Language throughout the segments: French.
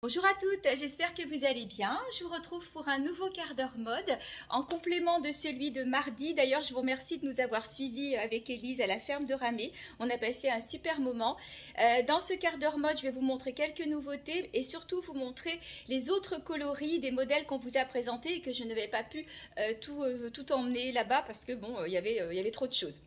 Bonjour à toutes, j'espère que vous allez bien. Je vous retrouve pour un nouveau quart d'heure mode en complément de celui de mardi. D'ailleurs, je vous remercie de nous avoir suivis avec Élise à la ferme de Ramée. On a passé un super moment. Dans ce quart d'heure mode, je vais vous montrer quelques nouveautés et surtout vous montrer les autres coloris des modèles qu'on vous a présentés et que je n'avais pas pu tout emmener là-bas parce que bon, il y avait trop de choses.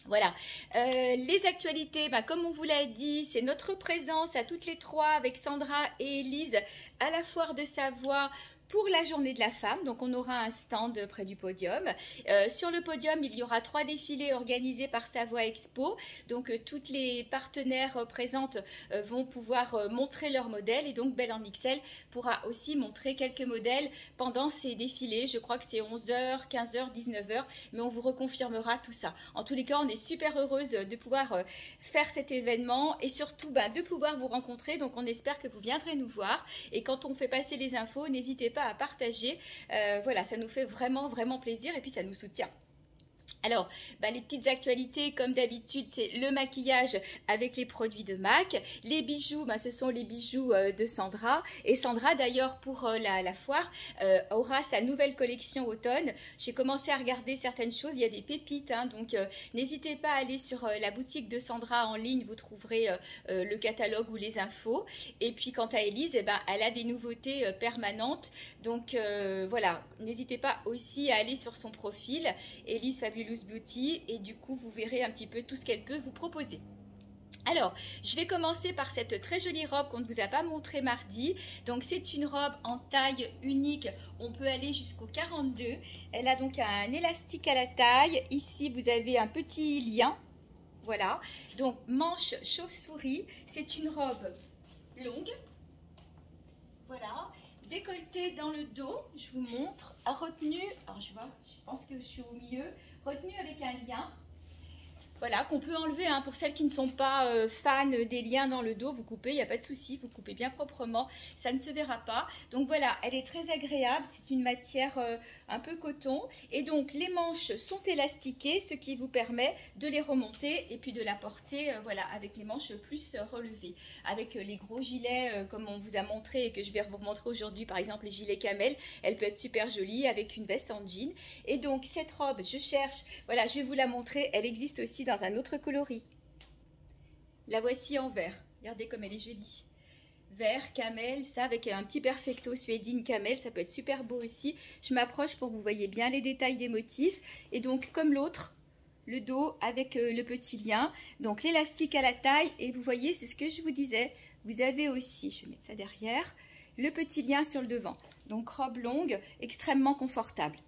Voilà, les actualités, comme on vous l'a dit, c'est notre présence à toutes les trois avec Sandra et Élise à la foire de Savoie pour la journée de la femme. Donc on aura un stand près du podium. Sur le podium, il y aura 3 défilés organisés par Savoie Expo. Donc toutes les partenaires présentes vont pouvoir montrer leurs modèles. Et donc Belle en XL pourra aussi montrer quelques modèles pendant ces défilés. Je crois que c'est 11h, 15h, 19h. Mais on vous reconfirmera tout ça. En tous les cas, on est super heureuse de pouvoir faire cet événement. Et surtout de pouvoir vous rencontrer. Donc on espère que vous viendrez nous voir. Et quand on fait passer les infos, n'hésitez pas à partager. Voilà, ça nous fait vraiment plaisir et puis ça nous soutient. Alors, les petites actualités, comme d'habitude, c'est le maquillage avec les produits de MAC. Les bijoux, ce sont les bijoux de Sandra. Et Sandra, d'ailleurs, pour la foire, aura sa nouvelle collection automne. J'ai commencé à regarder certaines choses. Il y a des pépites, donc n'hésitez pas à aller sur la boutique de Sandra en ligne. Vous trouverez le catalogue ou les infos. Et puis, quant à Élise, elle a des nouveautés permanentes. Donc, voilà, n'hésitez pas aussi à aller sur son profil, Élise Fabulous Beauty, et du coup vous verrez un petit peu tout ce qu'elle peut vous proposer. Alors, je vais commencer par cette très jolie robe qu'on ne vous a pas montrée mardi. Donc c'est une robe en taille unique, on peut aller jusqu'au 42. Elle a donc un élastique à la taille. Ici vous avez un petit lien, voilà. Donc manche chauve-souris, c'est une robe longue, voilà. Décolleté dans le dos, je vous montre, retenue, alors je pense que je suis au milieu, retenue avec un lien, voilà, qu'on peut enlever pour celles qui ne sont pas fans des liens dans le dos, vous coupez, il n'y a pas de souci, vous coupez bien proprement, ça ne se verra pas. Donc voilà, elle est très agréable, c'est une matière un peu coton, et donc les manches sont élastiquées, ce qui vous permet de les remonter et puis de la porter voilà, avec les manches plus relevées. Avec les gros gilets comme on vous a montré et que je vais vous montrer aujourd'hui, par exemple les gilets camel, elle peut être super jolie avec une veste en jean. Et donc cette robe, je cherche, voilà, je vais vous la montrer, elle existe aussi dans un autre coloris. La voici en vert. Regardez comme elle est jolie. Vert, camel, ça avec un petit perfecto suédine camel, ça peut être super beau aussi. Je m'approche pour que vous voyez bien les détails des motifs. Et donc comme l'autre, le dos avec le petit lien. Donc l'élastique à la taille. Et vous voyez, c'est ce que je vous disais. Vous avez aussi, je vais mettre ça derrière, le petit lien sur le devant. Donc robe longue, extrêmement confortable.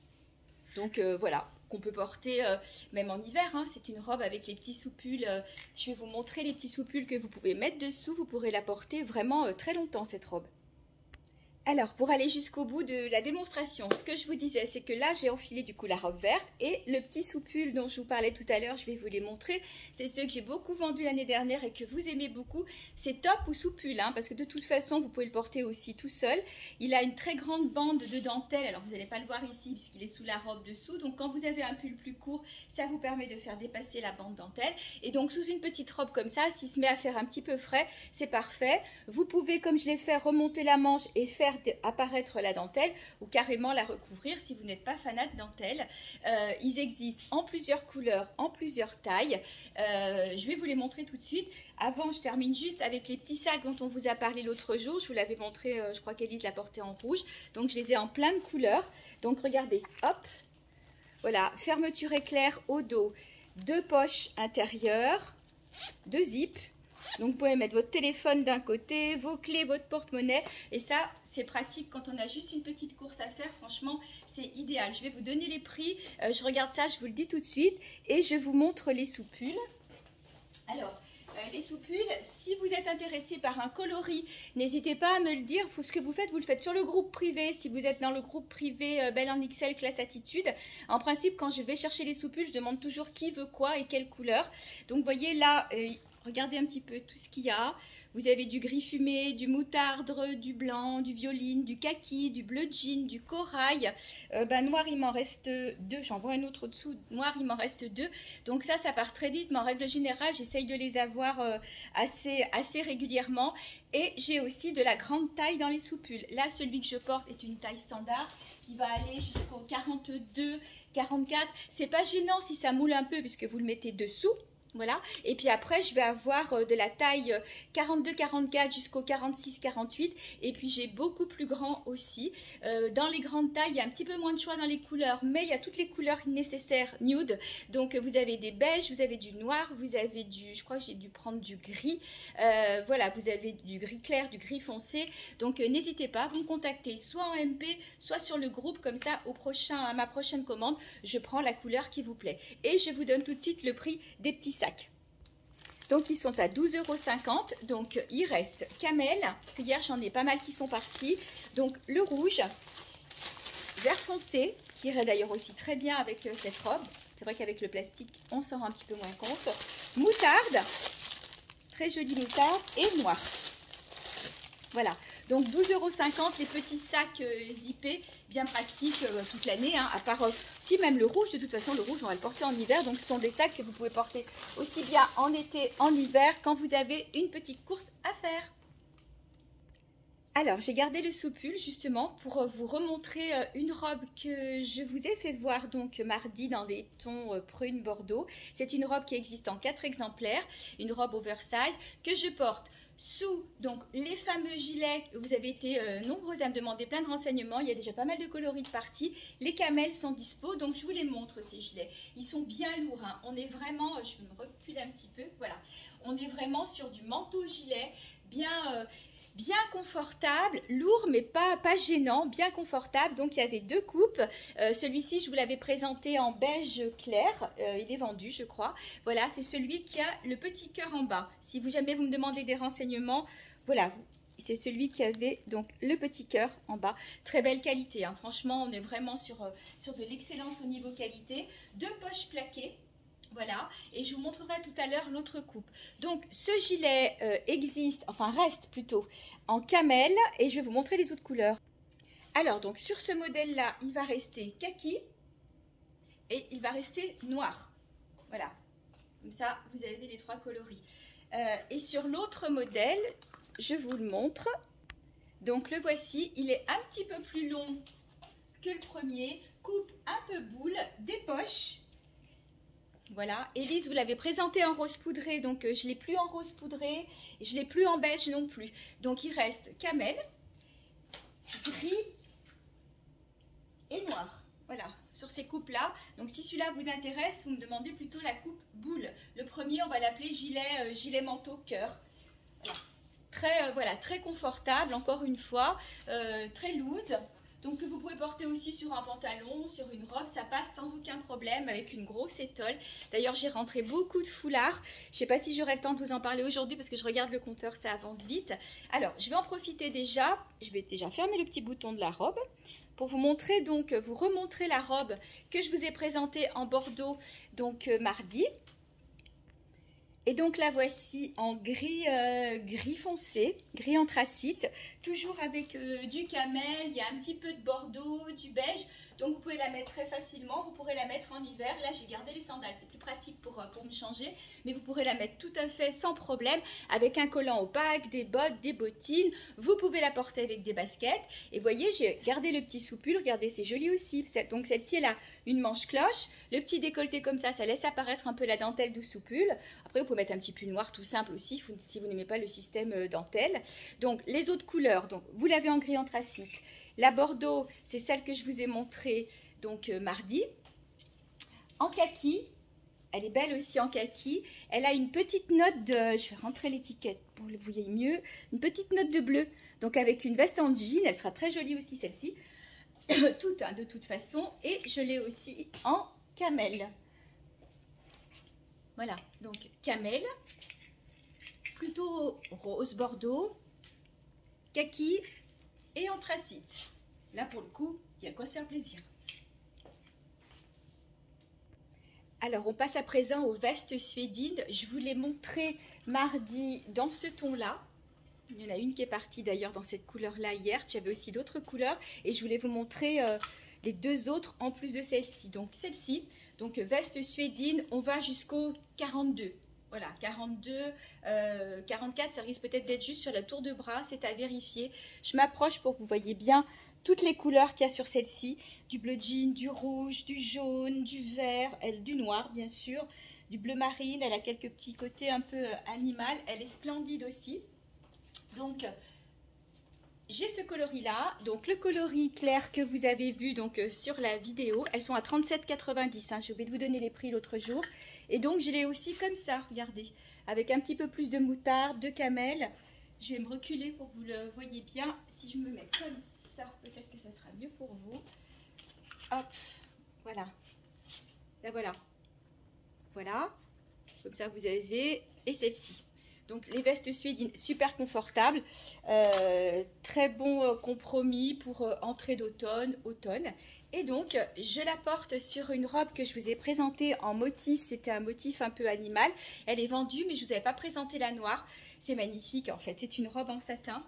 Donc voilà, qu'on peut porter même en hiver, c'est une robe avec les petits soupules, je vais vous montrer les petits soupules que vous pouvez mettre dessous, vous pourrez la porter vraiment très longtemps cette robe. Alors, pour aller jusqu'au bout de la démonstration, ce que je vous disais, c'est que là, j'ai enfilé du coup la robe verte et le petit soupule dont je vous parlais tout à l'heure, je vais vous les montrer. C'est ceux que j'ai beaucoup vendus l'année dernière et que vous aimez beaucoup. C'est top ou soupule, parce que de toute façon, vous pouvez le porter aussi tout seul. Il a une très grande bande de dentelle. Alors, vous n'allez pas le voir ici puisqu'il est sous la robe dessous. Donc, quand vous avez un pull plus court, ça vous permet de faire dépasser la bande dentelle. Et donc, sous une petite robe comme ça, s'il se met à faire un petit peu frais, c'est parfait. Vous pouvez, comme je l'ai fait, remonter la manche et faire apparaître la dentelle ou carrément la recouvrir si vous n'êtes pas fanat de dentelle. Ils existent en plusieurs couleurs, en plusieurs tailles. Je vais vous les montrer tout de suite. Avant, je termine juste avec les petits sacs dont on vous a parlé l'autre jour. Je vous l'avais montré, je crois qu'Élise l'a porté en rouge. Donc, je les ai en plein de couleurs. Donc, regardez, hop, voilà, fermeture éclair au dos, 2 poches intérieures, 2 zips. Donc, vous pouvez mettre votre téléphone d'un côté, vos clés, votre porte-monnaie. Et ça, c'est pratique quand on a juste une petite course à faire. Franchement, c'est idéal. Je vais vous donner les prix. Je regarde ça, je vous le dis tout de suite. Et je vous montre les soupules. Alors, les soupules, si vous êtes intéressé par un coloris, n'hésitez pas à me le dire. Ce que vous le faites sur le groupe privé. Si vous êtes dans le groupe privé Belle en XL Classe Attitude, en principe, quand je vais chercher les soupules, je demande toujours qui veut quoi et quelle couleur. Donc, vous voyez là... regardez un petit peu tout ce qu'il y a. Vous avez du gris fumé, du moutarde, du blanc, du violine, du kaki, du bleu jean, du corail. Noir, il m'en reste 2. J'en vois un autre au-dessous. Noir, il m'en reste 2. Donc ça part très vite. Mais en règle générale, j'essaye de les avoir assez régulièrement. Et j'ai aussi de la grande taille dans les soupules. Là, celui que je porte est une taille standard qui va aller jusqu'au 42, 44. C'est pas gênant si ça moule un peu puisque vous le mettez dessous. Voilà, et puis après je vais avoir de la taille 42-44 jusqu'au 46-48 et puis j'ai beaucoup plus grand aussi. Dans les grandes tailles, il y a un petit peu moins de choix dans les couleurs, mais il y a toutes les couleurs nécessaires nude. Donc vous avez des beiges, vous avez du noir, vous avez du, je crois que j'ai dû prendre du gris. Voilà, vous avez du gris clair, du gris foncé. Donc n'hésitez pas, vous me contactez soit en MP, soit sur le groupe, comme ça à ma prochaine commande, je prends la couleur qui vous plaît. Et je vous donne tout de suite le prix des petits sacs. Donc ils sont à 12,50 €. Donc il reste camel, parce que hier j'en ai pas mal qui sont partis. Donc le rouge, vert foncé, qui irait d'ailleurs aussi très bien avec cette robe. C'est vrai qu'avec le plastique, on s'en rend un petit peu moins compte. Moutarde, très jolie moutarde, et noir. Voilà, donc 12,50 €, les petits sacs zippés, bien pratiques toute l'année, hein, à part si même le rouge, de toute façon le rouge on va le porter en hiver, donc ce sont des sacs que vous pouvez porter aussi bien en été, en hiver, quand vous avez une petite course à faire. Alors j'ai gardé le soupule justement pour vous remontrer une robe que je vous ai fait voir donc mardi dans des tons prune bordeaux. C'est une robe qui existe en 4 exemplaires, une robe oversize que je porte sous donc les fameux gilets. Vous avez été nombreux à me demander plein de renseignements, il y a déjà pas mal de coloris de parties. Les camels sont dispo, donc je vous les montre ces gilets. Ils sont bien lourds, hein. On est vraiment, je vais me reculer un petit peu, voilà. On est vraiment sur du manteau gilet, bien confortable, lourd mais pas gênant, bien confortable. Donc il y avait 2 coupes. Celui-ci je vous l'avais présenté en beige clair, il est vendu je crois. Voilà, c'est celui qui a le petit cœur en bas. Si jamais vous me demandez des renseignements, voilà, c'est celui qui avait donc le petit cœur en bas. Très belle qualité, hein. Franchement on est vraiment sur de l'excellence au niveau qualité. 2 poches plaquées. Voilà, et je vous montrerai tout à l'heure l'autre coupe. Donc ce gilet reste plutôt en camel, et je vais vous montrer les autres couleurs. Alors donc sur ce modèle là, il va rester kaki et il va rester noir. Voilà, comme ça vous avez les 3 coloris. Et sur l'autre modèle, je vous le montre. Donc le voici, il est un petit peu plus long que le premier, coupe un peu boule, des poches. Voilà, Élise, vous l'avez présenté en rose poudré, donc je ne l'ai plus en rose poudré, et je ne l'ai plus en beige non plus. Donc il reste camel, gris et noir. Voilà, sur ces coupes-là. Donc si celui-là vous intéresse, vous me demandez plutôt la coupe boule. Le premier, on va l'appeler gilet manteau cœur. Voilà. Très confortable, encore une fois, très loose. Donc que vous pouvez porter aussi sur un pantalon, sur une robe, ça passe sans aucun problème avec une grosse étole. D'ailleurs j'ai rentré beaucoup de foulards. Je ne sais pas si j'aurai le temps de vous en parler aujourd'hui parce que je regarde le compteur, ça avance vite. Alors je vais en profiter déjà, je vais déjà fermer le petit bouton de la robe pour vous montrer donc, vous remontrer la robe que je vous ai présentée en bordeaux donc mardi. Et donc la voici en gris foncé, gris anthracite, toujours avec du camel, il y a un petit peu de bordeaux, du beige. Donc vous pouvez la mettre très facilement, vous pourrez la mettre en hiver. Là j'ai gardé les sandales, c'est plus pratique pour me changer. Mais vous pourrez la mettre tout à fait sans problème, avec un collant opaque, des bottes, des bottines. Vous pouvez la porter avec des baskets. Et vous voyez, j'ai gardé le petit soupule, regardez c'est joli aussi. Donc celle-ci elle a une manche cloche, le petit décolleté comme ça laisse apparaître un peu la dentelle du soupule. Après vous pouvez mettre un petit pull noir tout simple aussi, si vous n'aimez pas le système dentelle. Donc les autres couleurs, donc vous l'avez en gris anthracite. La bordeaux, c'est celle que je vous ai montrée donc mardi. En kaki, elle est belle aussi en kaki. Elle a une petite note de, je vais rentrer l'étiquette pour que vous voyez mieux, une petite note de bleu. Donc avec une veste en jean, elle sera très jolie aussi celle-ci. Toute hein, de toute façon. Et je l'ai aussi en camel. Voilà, donc camel, plutôt rose bordeaux, kaki et anthracite. Là pour le coup, il y a quoi se faire plaisir. Alors on passe à présent aux vestes suédines. Je vous l'ai montré mardi dans ce ton là. Il y en a une qui est partie d'ailleurs dans cette couleur-là hier. Tu avais aussi d'autres couleurs et je voulais vous montrer les deux autres en plus de celle-ci. Donc celle-ci, donc veste suédine, on va jusqu'au 42. Voilà, 42, 44, ça risque peut-être d'être juste sur la tour de bras, c'est à vérifier. Je m'approche pour que vous voyez bien toutes les couleurs qu'il y a sur celle-ci. Du bleu jean, du rouge, du jaune, du vert, du noir bien sûr, du bleu marine. Elle a quelques petits côtés un peu animal. Elle est splendide aussi. Donc, j'ai ce coloris-là. Donc, le coloris clair que vous avez vu donc, sur la vidéo, elles sont à 37,90 €. Hein. J'ai oublié de vous donner les prix l'autre jour. Et donc, je l'ai aussi comme ça, regardez, avec un petit peu plus de moutarde, de camel. Je vais me reculer pour que vous le voyez bien. Si je me mets comme ça, peut-être que ça sera mieux pour vous. Hop, voilà. Là, voilà. Voilà. Comme ça, vous avez. Et celle-ci. Donc les vestes suédines super confortables, très bon compromis pour entrée d'automne, automne. Et donc je la porte sur une robe que je vous ai présentée en motif, c'était un motif un peu animal. Elle est vendue mais je vous avais pas présenté la noire, c'est magnifique en fait, c'est une robe en satin.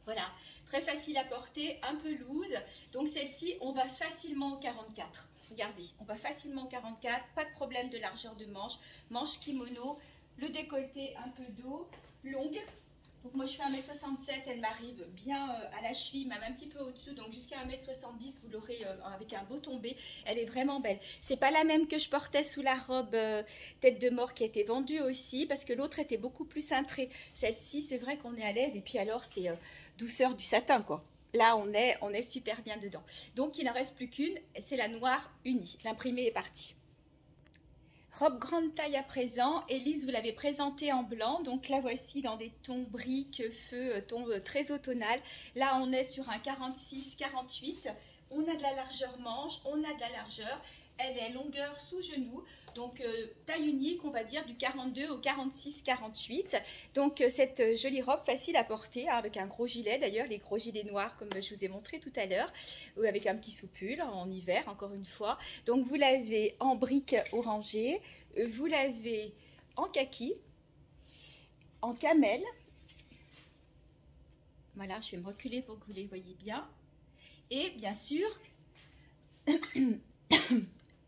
Voilà, très facile à porter, un peu loose. Donc celle-ci on va facilement au 44. Regardez, on va facilement au 44, pas de problème de largeur de manche, manche kimono. Le décolleté un peu d'eau, longue. Donc moi je fais 1,67 m, elle m'arrive bien à la cheville, même un petit peu au-dessus, donc jusqu'à 1,70 m, vous l'aurez avec un beau tombé. Elle est vraiment belle. C'est pas la même que je portais sous la robe tête de mort qui a été vendue aussi, parce que l'autre était beaucoup plus cintrée. Celle-ci, c'est vrai qu'on est à l'aise, et puis alors c'est douceur du satin quoi. Là on est super bien dedans. Donc il n'en reste plus qu'une, c'est la noire unie. L'imprimé est parti. Robe grande taille à présent, Élise vous l'avez présentée en blanc, donc la voici dans des tons briques, feu, tons très automnal. Là on est sur un 46-48, on a de la largeur manche, on a de la largeur, elle est longueur sous genou, donc taille unique on va dire du 42 au 46-48. Donc cette jolie robe facile à porter, hein, avec un gros gilet d'ailleurs, les gros gilets noirs comme je vous ai montré tout à l'heure, avec un petit soupul en hiver encore une fois. Donc vous l'avez en brique orangée, vous l'avez en kaki, en camel. Voilà, je vais me reculer pour que vous les voyez bien. Et bien sûr,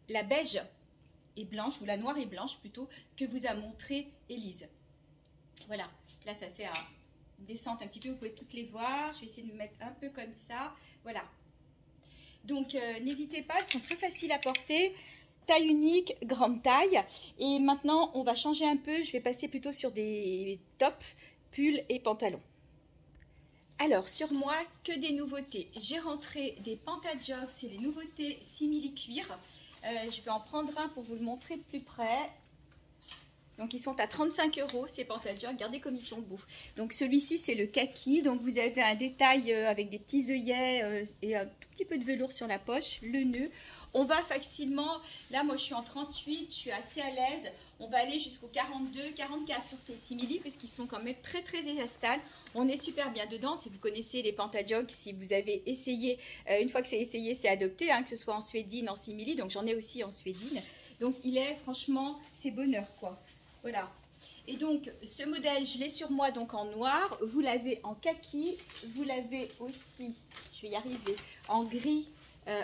la beige et blanche, ou la noire et blanche plutôt, que vous a montré Élise. Voilà, là ça fait une descente un petit peu, vous pouvez toutes les voir. Je vais essayer de me mettre un peu comme ça, voilà. Donc n'hésitez pas, elles sont très faciles à porter, taille unique, grande taille. Et maintenant on va changer un peu, je vais passer plutôt sur des tops, pulls et pantalons. Alors sur moi, que des nouveautés. J'ai rentré des pantajogs, c'est les nouveautés simili-cuir. Je vais en prendre un pour vous le montrer de plus près. Donc ils sont à 35 € ces pantajogs, regardez comme ils sont beaux. Donc celui-ci c'est le kaki, donc vous avez un détail avec des petits œillets et un tout petit peu de velours sur la poche, le nœud. On va facilement, là moi je suis en 38, je suis assez à l'aise. On va aller jusqu'au 42, 44 sur ces simili puisqu'ils sont quand même très très élastables. On est super bien dedans. Si vous connaissez les pantajogs, si vous avez essayé, une fois que c'est essayé, c'est adopté, hein, que ce soit en suédine, en simili. Donc j'en ai aussi en suédine. Donc il est franchement, c'est bonheur quoi. Voilà. Et donc ce modèle, je l'ai sur moi donc en noir. Vous l'avez en kaki. Vous l'avez aussi, je vais y arriver, en gris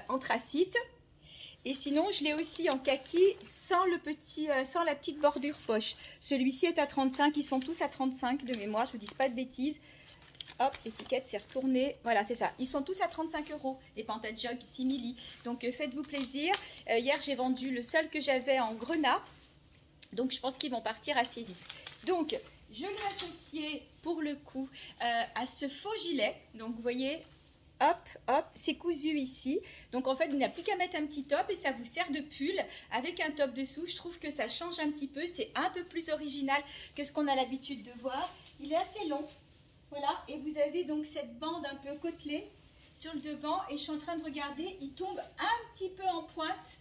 anthracite. Et sinon, je l'ai aussi en kaki sans la petite bordure poche. Celui-ci est à 35, ils sont tous à 35 de mémoire, je ne vous dis pas de bêtises. Hop, l'étiquette s'est retournée. Voilà, c'est ça. Ils sont tous à 35 €, les pantajogs simili. Donc, faites-vous plaisir. Hier, j'ai vendu le seul que j'avais en grenat. Donc, je pense qu'ils vont partir assez vite. Donc, je l'ai associé pour le coup à ce faux gilet. Donc, vous voyez... Hop, hop, c'est cousu ici. Donc en fait, il n'y a plus qu'à mettre un petit top et ça vous sert de pull avec un top dessous. Je trouve que ça change un petit peu. C'est un peu plus original que ce qu'on a l'habitude de voir. Il est assez long. Voilà. Et vous avez donc cette bande un peu côtelée sur le devant. Et je suis en train de regarder, il tombe un petit peu en pointe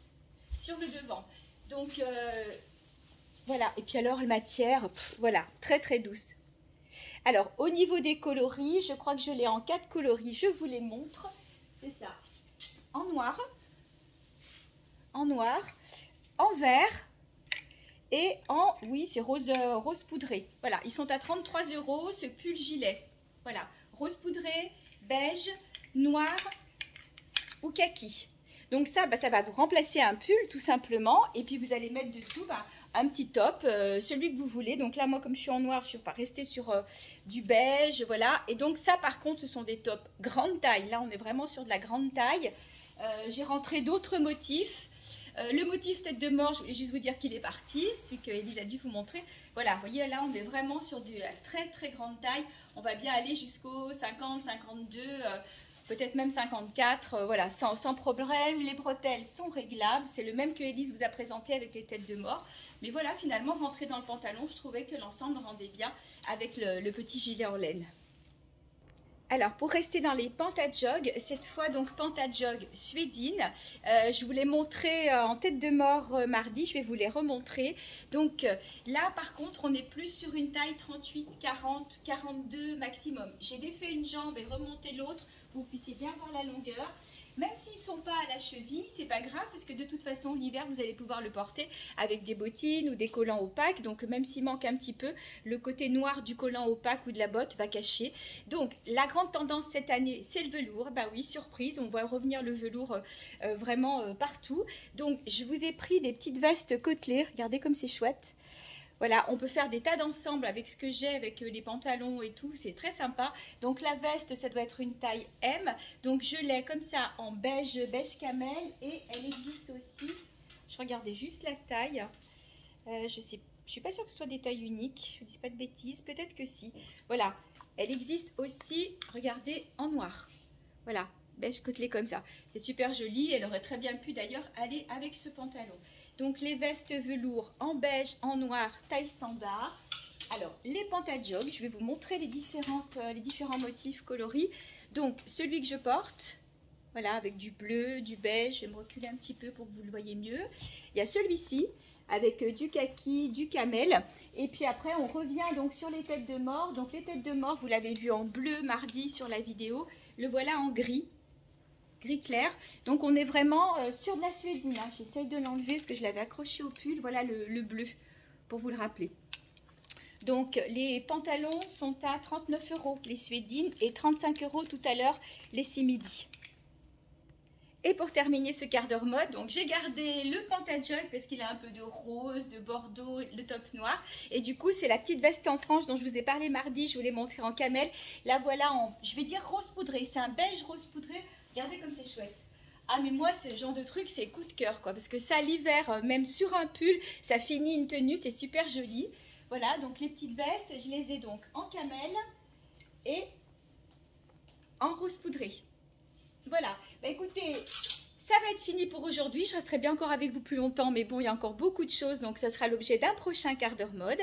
sur le devant. Donc voilà. Et puis alors, la matière, voilà, très très douce. Alors, au niveau des coloris, je crois que je l'ai en 4 coloris. Je vous les montre. C'est ça. En noir, en vert et en, oui, c'est rose, rose poudré. Voilà, ils sont à 33 € ce pull gilet. Voilà, rose poudré, beige, noir ou kaki. Donc ça, ça va vous remplacer un pull tout simplement. Et puis vous allez mettre dessous un petit top, celui que vous voulez. Donc là, moi, comme je suis en noir, je ne suis pas restée sur du beige, voilà. Et donc ça, par contre, ce sont des tops grande taille. Là, on est vraiment sur de la grande taille. J'ai rentré d'autres motifs. Le motif tête de mort, je voulais juste vous dire qu'il est parti, celui que Élise a dû vous montrer. Voilà, vous voyez, là, on est vraiment sur de la très, très grande taille. On va bien aller jusqu'au 50, 52, peut-être même 54, voilà, sans problème. Les bretelles sont réglables. C'est le même que Élise vous a présenté avec les têtes de mort. Mais voilà, finalement, rentré dans le pantalon, je trouvais que l'ensemble rendait bien avec le petit gilet en laine. Alors, pour rester dans les pantajogs, cette fois donc pantajog suédine, je vous l'ai montré en tête de mort mardi, je vais vous les remontrer. Donc là, par contre, on est plus sur une taille 38, 40, 42 maximum. J'ai défait une jambe et remonté l'autre, pour que vous puissiez bien voir la longueur. Même s'ils ne sont pas à la cheville, c'est pas grave parce que de toute façon, l'hiver, vous allez pouvoir le porter avec des bottines ou des collants opaques. Donc, même s'il manque un petit peu, le côté noir du collant opaque ou de la botte va cacher. Donc, la grande tendance cette année, c'est le velours. Bah oui, surprise, on voit revenir le velours vraiment partout. Donc, je vous ai pris des petites vestes côtelées. Regardez comme c'est chouette. Voilà, on peut faire des tas d'ensembles avec ce que j'ai, avec les pantalons et tout, c'est très sympa. Donc la veste, ça doit être une taille M. Donc je l'ai comme ça en beige, beige camel. Et elle existe aussi, je regardais juste la taille. Je suis pas sûre que ce soit des tailles uniques, je ne dis pas de bêtises, peut-être que si. Voilà, elle existe aussi, regardez, en noir. Voilà, beige côtelé comme ça. C'est super joli, elle aurait très bien pu d'ailleurs aller avec ce pantalon. Donc les vestes velours en beige, en noir, taille standard. Alors les pantajogs, je vais vous montrer les différents motifs coloris. Donc celui que je porte, voilà, avec du bleu, du beige, je vais me reculer un petit peu pour que vous le voyez mieux. Il y a celui-ci avec du kaki, du camel. Et puis après on revient donc sur les têtes de mort. Donc les têtes de mort, vous l'avez vu en bleu mardi sur la vidéo. Le voilà en gris. Gris clair, donc on est vraiment sur de la suédine, hein. J'essaye de l'enlever parce que je l'avais accroché au pull, voilà le bleu pour vous le rappeler. Donc les pantalons sont à 39 € les suédines et 35 € tout à l'heure les simili. Et pour terminer ce quart d'heure mode, donc j'ai gardé le pantajog parce qu'il a un peu de rose, de bordeaux, le top noir. Et du coup, c'est la petite veste en frange dont je vous ai parlé mardi, je vous l'ai montré en camel. La voilà en, je vais dire rose poudré, c'est un beige rose poudré. Regardez comme c'est chouette. Ah mais moi, ce genre de truc, c'est coup de cœur quoi. Parce que ça, l'hiver, même sur un pull, ça finit une tenue, c'est super joli. Voilà, donc les petites vestes, je les ai donc en camel et en rose poudré. Voilà, bah écoutez, ça va être fini pour aujourd'hui. Je resterai bien encore avec vous plus longtemps, mais bon, il y a encore beaucoup de choses, donc ça sera l'objet d'un prochain quart d'heure mode.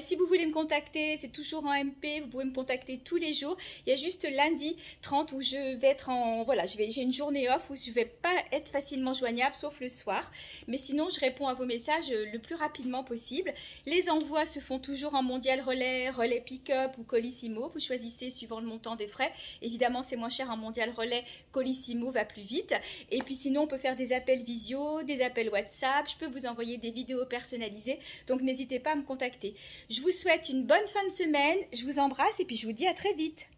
Si vous voulez me contacter, c'est toujours en MP, vous pouvez me contacter tous les jours. Il y a juste lundi 30 où je vais être en... Voilà, j'ai une journée off où je ne vais pas être facilement joignable, sauf le soir. Mais sinon, je réponds à vos messages le plus rapidement possible. Les envois se font toujours en mondial relais, relais pick-up ou colissimo. Vous choisissez suivant le montant des frais. Évidemment, c'est moins cher en mondial relais, colissimo va plus vite. Et puis sinon, on peut faire des appels visio, des appels WhatsApp. Je peux vous envoyer des vidéos personnalisées. Donc, n'hésitez pas à me contacter. Je vous souhaite une bonne fin de semaine. Je vous embrasse et puis je vous dis à très vite.